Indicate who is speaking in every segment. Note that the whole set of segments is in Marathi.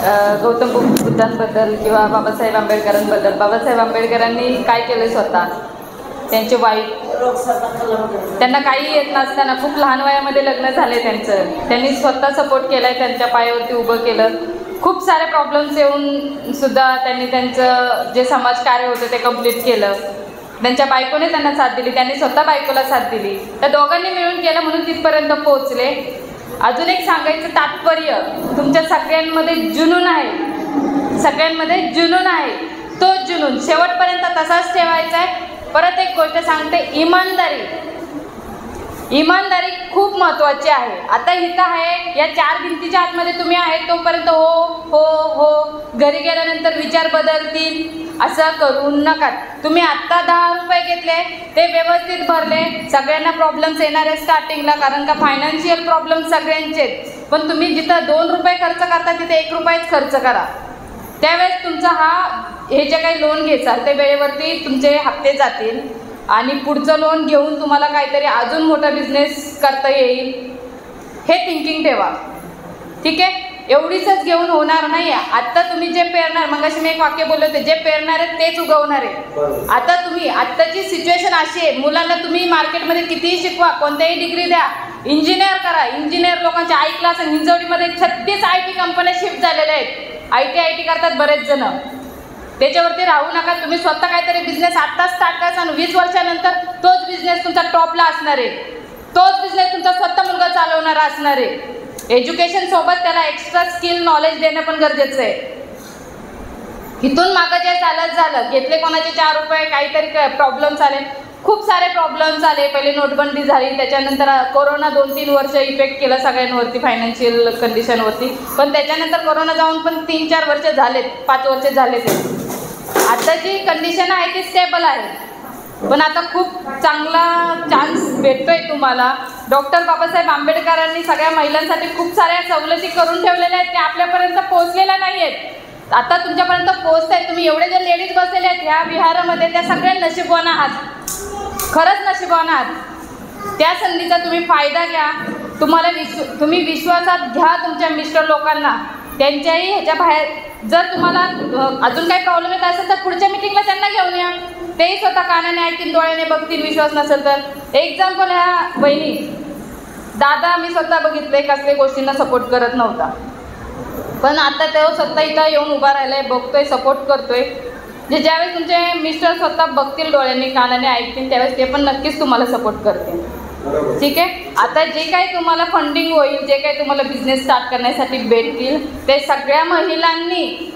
Speaker 1: गौतम बुद्धांबद्दल किंवा बाबासाहेब आंबेडकरांबद्दल. बाबासाहेब आंबेडकरांनी काय केलं स्वतः, त्यांचे वाईट, त्यांना काही येत नसताना खूप लहान वयामध्ये लग्न झाले त्यांचं, त्यांनी स्वतः सपोर्ट केला आहे, त्यांच्या पायावरती उभं केलं. खूप सारे प्रॉब्लेम्स येऊन सुद्धा त्यांनी त्यांचं जे समाजकार्य होतं ते कंप्लीट केलं. त्यांच्या बायकोने त्यांना साथ दिली, त्यांनी स्वतः बायकोला साथ दिली. त्या दोघांनी मिळून केलं म्हणून तिथपर्यंत पोहोचले. अजून एक सांगायचं तात्पर्य, तुमच्या सगळ्यांमध्ये जुनून आहे, सगळ्यांमध्ये जुनून आहे. तो जुनून शेवटपर्यंत तसाच ठेवायचा आहे. परत एक गोष्ट सांगते, इमानदारी. इमानदारी खूप महत्त्वाची आहे. आता इथं आहे, या 4 भिंतीच्या आतमध्ये तुम्ही आहे तोपर्यंत हो हो हो, घरी गेल्यानंतर विचार बदलतील असं करू नका. तुम्ही आत्ता 10 रुपये घेतले, ते व्यवस्थित भरले. सगळ्यांना प्रॉब्लेम्स येणार आहे स्टार्टिंगला, कारण का फायनान्शियल प्रॉब्लेम सगळ्यांचेच. पण तुम्ही जिथं 2 रुपये खर्च करता तिथे 1 रुपयाच खर्च करा. त्यावेळेस तुमचा हे जे काही लोन घ्यायचं ते वेळेवरती तुमचे हप्ते जातील आणि पुढचं लोन घेऊन तुम्हाला काहीतरी अजून मोठा बिझनेस करता येईल. हे थिंकिंग ठेवा, ठीक आहे. एवढीच घेऊन होणार नाही. आत्ता तुम्ही जे पेरणार, मगाशी मी एक वाक्य बोलले होते, जे पेरणार आहे तेच उगवणार आहे. आता तुम्ही, आत्ताची सिच्युएशन अशी आहे, मुलांना तुम्ही मार्केटमध्ये कितीही शिकवा, कोणत्याही डिग्री द्या, इंजिनियर करा. इंजिनियर लोकांच्या आई क्लास आणि हिंजवडीमध्ये 36 IT कंपन्या शिफ्ट झालेल्या आहेत. IT करतात बरेच जण. त्याच्यावरती राहू नका. तुम्ही स्वतः काहीतरी बिझनेस आत्ताच स्टार्ट करायचा आणि 20 वर्षानंतर तोच बिझनेस तुमचा टॉपला असणार आहे. तोच बिझनेस तुमचा स्वतः मुलगा चालवणारा असणार आहे. एज्युकेशन सोबत त्याला एक्स्ट्रा स्किल नॉलेज देणं पण गरजेचं आहे. इथून मागं जे चालत झालं, घेतले कोणाचे 4 रुपये, काहीतरी प्रॉब्लेम्स आले, खूप सारे प्रॉब्लेम्स आले. पहिले नोटबंदी झाली, त्याच्यानंतर कोरोना 2-3 वर्ष इफेक्ट केला सगळ्यांवरती, फायनान्शियल कंडिशनवरती. पण त्याच्यानंतर कोरोना जाऊन पण 3-4 वर्ष झालेत, 5 वर्ष झालेत. आता जी कंडिशन आहे ती स्टेबल आहे. पण आता खूप चांगला चान्स भेटतोय तुम्हाला. डॉक्टर बाबासाहेब आंबेडकरांनी सगळ्या महिलांसाठी खूप साऱ्या सवलती करून ठेवलेल्या आहेत, त्या आपल्यापर्यंत पोहोचलेल्या नाही आहेत. आता तुमच्यापर्यंत पोहोचत आहे. तुम्ही एवढे जर लेडीज बसलेले आहेत ह्या विहारामध्ये, त्या सगळ्या नशीबवान आहात, खरंच नशीबवान आहात. त्या संधीचा तुम्ही फायदा घ्या. तुम्ही विश्वासात घ्या तुमच्या मिस्टर लोकांना. त्यांच्याही ह्याच्या बाहेर जर तुम्हाला अजून काही प्रॉब्लेम येत असेल तर पुढच्या मीटिंगला त्यांना घेऊन या. तेही स्वतः कानाने ऐकतील, डोळ्याने बघतील. विश्वास नसेल तर एक्झाम्पल, ह्या बहिणी, दादा मी स्वतः बघितले कसल्या गोष्टींना सपोर्ट करत नव्हता, पण आता तो स्वतः इथं येऊन उभा राहिलाय, बघतोय, सपोर्ट करतोय. ज्यावेळेस तुमचे मिस्टर स्वतः बघतील, डोळ्यांनी कानाने ऐकतील, त्यावेळेस ते पण नक्कीच तुम्हाला सपोर्ट करतील, ठीक आहे. आता जे काही तुम्हाला फंडिंग होईल, जे काही तुम्हाला बिझनेस स्टार्ट करण्यासाठी भेटतील, ते सगळ्या महिलांनी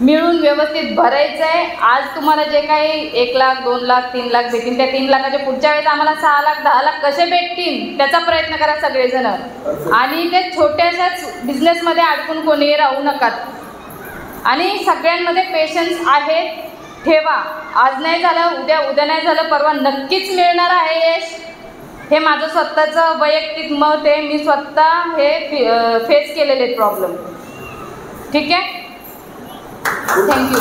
Speaker 1: मिळून व्यवस्थित भरायचं आहे. आज तुम्हाला जे काही 1 लाख 2 लाख 3 लाख भेटतील, त्या 3 लाखाच्या पुढच्या वेळेस आम्हाला 6 लाख 10 लाख कसे भेटतील त्याचा प्रयत्न करा सगळेजण. आणि ते छोट्याशाच बिझनेसमध्ये अडकून कोणी राहू नका. आणि सगळ्यांमध्ये पेशन्स आहे, ठेवा. आज नाही झालं, उद्या नाही झालं, परवा नक्कीच मिळणार आहे यश. हे माझं स्वतःचं वैयक्तिक मत आहे. मी स्वतः हे फेस केलेले प्रॉब्लेम, ठीक आहे. थँक्यू.